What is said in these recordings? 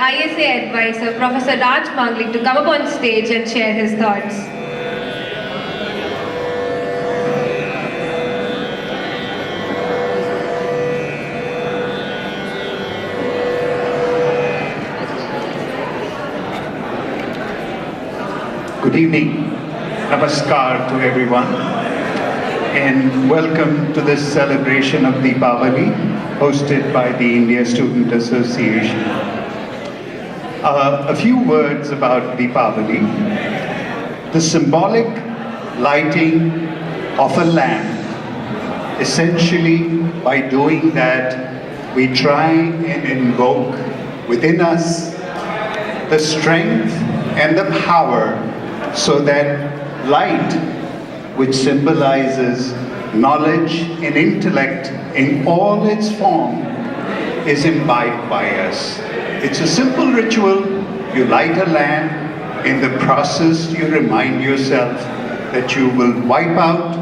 ISA advisor, Professor Raj Manglik, to come up on stage and share his thoughts. Good evening, namaskar to everyone, and welcome to this celebration of Deepavali hosted by the India Student Association. A few words about Deepavali. The symbolic lighting of a lamp. Essentially, by doing that, we try and invoke within us the strength and the power so that light, which symbolizes knowledge and intellect in all its form, is imbibed by us. It's a simple ritual. You light a lamp. In the process, you remind yourself that you will wipe out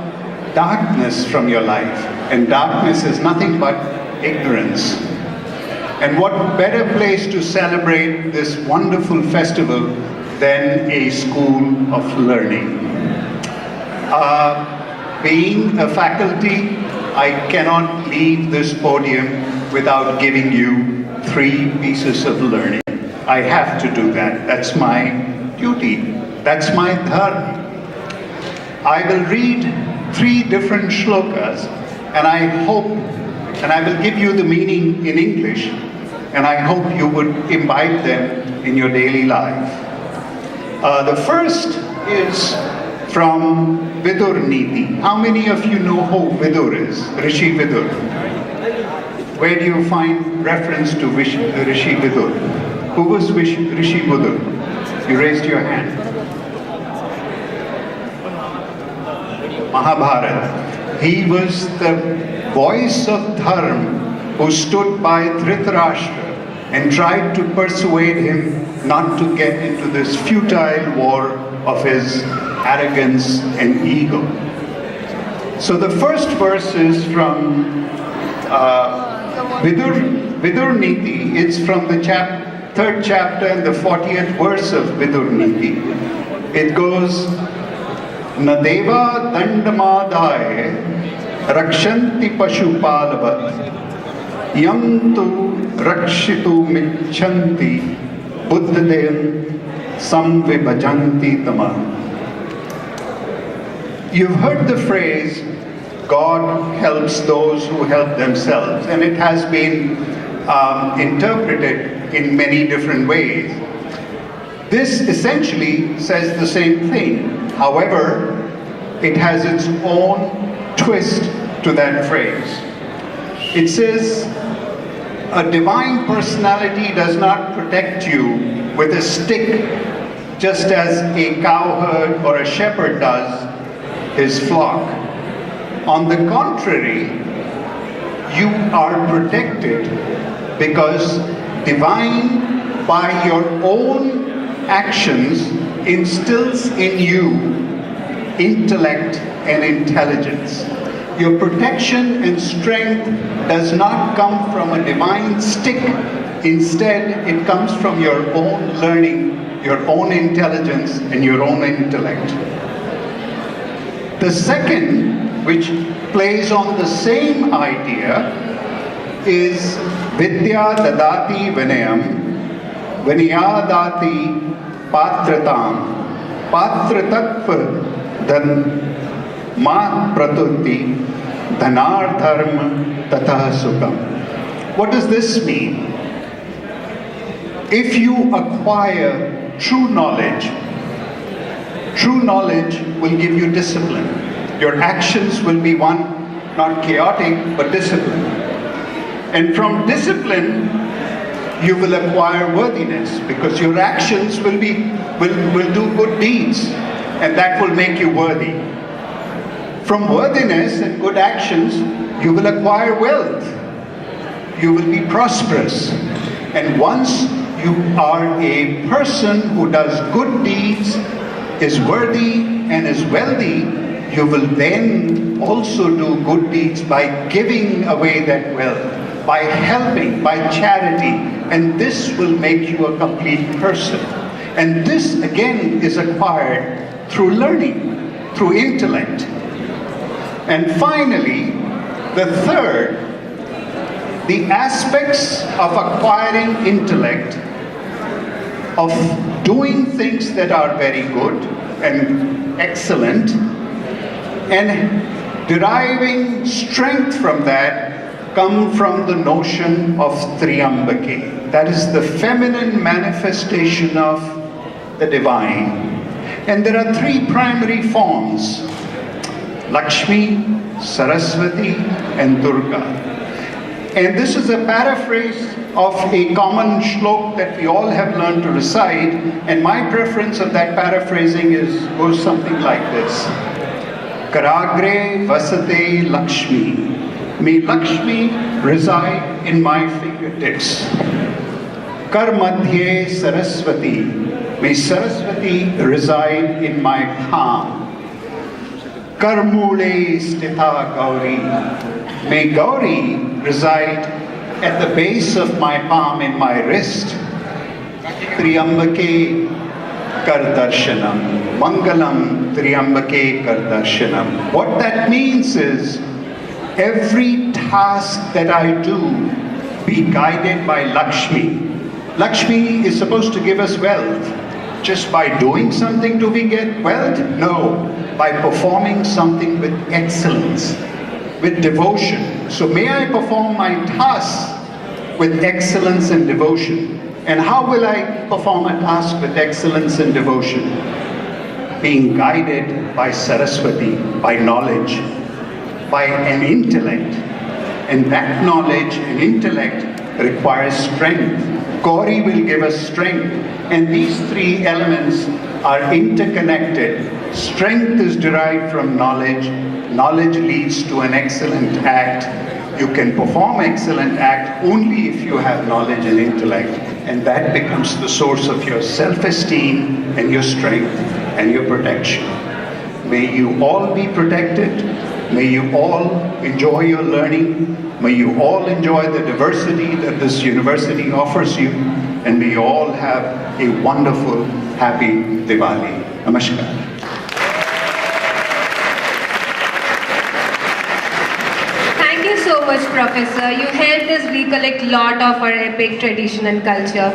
darkness from your life. And darkness is nothing but ignorance. And what better place to celebrate this wonderful festival than a school of learning. Being a faculty, I cannot leave this podium without giving you 3 pieces of learning. I have to do that. That's my duty. That's my dharma. I will read 3 different shlokas, and I hope, and I will give you the meaning in English, and I hope you would imbibe them in your daily life. The first is from Vidur Niti. How many of you know who Vidur is? Rishi Vidur. Where do you find reference to Rishi Vidur? Who was Rishi Vidur? You raised your hand. Mahabharata. He was the voice of Dharma who stood by Dhritarashtra and tried to persuade him not to get into this futile war of his arrogance and ego. So the first verse is from Vidur Niti. It's from the 3rd chapter and the 40th verse of Vidur Niti. It goes, Nadeva dandamadaye rakshanti pashupalavat yam tu rakshitu micchanti buddhadev samvibhajanti tamam. You've heard the phrase, God helps those who help themselves, and it has been interpreted in many different ways. This essentially says the same thing. However, it has its own twist to that phrase. It says, a divine personality does not protect you with a stick, just as a cowherd or a shepherd does his flock. On the contrary, you are protected because divine, by your own actions, instills in you intellect and intelligence. Your protection and strength does not come from a divine stick. Instead, it comes from your own learning, your own intelligence, and your own intellect. The second, which plays on the same idea, is Vidya dadati vinayam, vinayadati patratam, patratatva dhan ma pratuti dhanardharma tatah sukham. What does this mean? If you acquire true knowledge will give you discipline. Your actions will be one, not chaotic, but discipline. And from discipline, you will acquire worthiness, because your actions will do good deeds, and that will make you worthy. From worthiness and good actions, you will acquire wealth. You will be prosperous. And once you are a person who does good deeds, is worthy and is wealthy, you will then also do good deeds by giving away that wealth, by helping, by charity, and this will make you a complete person. And this again is acquired through learning, through intellect. And finally, the third, the aspects of acquiring intellect, of doing things that are very good and excellent, and deriving strength from that, come from the notion of Triambake. That is the feminine manifestation of the divine. And there are three primary forms: Lakshmi, Saraswati, and Durga. And this is a paraphrase of a common shlok that we all have learned to recite, and my preference of that paraphrasing goes something like this. Karagre vasate Lakshmi. May Lakshmi reside in my fingertips. Kar madhye Saraswati. May Saraswati reside in my palm. Karmule stitha Gauri. May Gauri reside at the base of my palm in my wrist. Triambake Kardarshanam. Mangalam Triambake Kardarshanam. What that means is, every task that I do be guided by Lakshmi. Lakshmi is supposed to give us wealth. Just by doing something do we get wealth? No. By performing something with excellence, with devotion. So may I perform my tasks with excellence and devotion. And how will I perform a task with excellence and devotion? Being guided by Saraswati, by knowledge, by an intellect. And that knowledge and intellect requires strength. Gauri will give us strength. And these three elements are interconnected. Strength is derived from knowledge. Knowledge leads to an excellent act. You can perform excellent act only if you have knowledge and intellect. And that becomes the source of your self-esteem and your strength and your protection. May you all be protected. May you all enjoy your learning. May you all enjoy the diversity that this university offers you. And may you all have a wonderful, happy Diwali. Namaskar. Thank you so much, Professor. You helped us recollect a lot of our epic tradition and culture.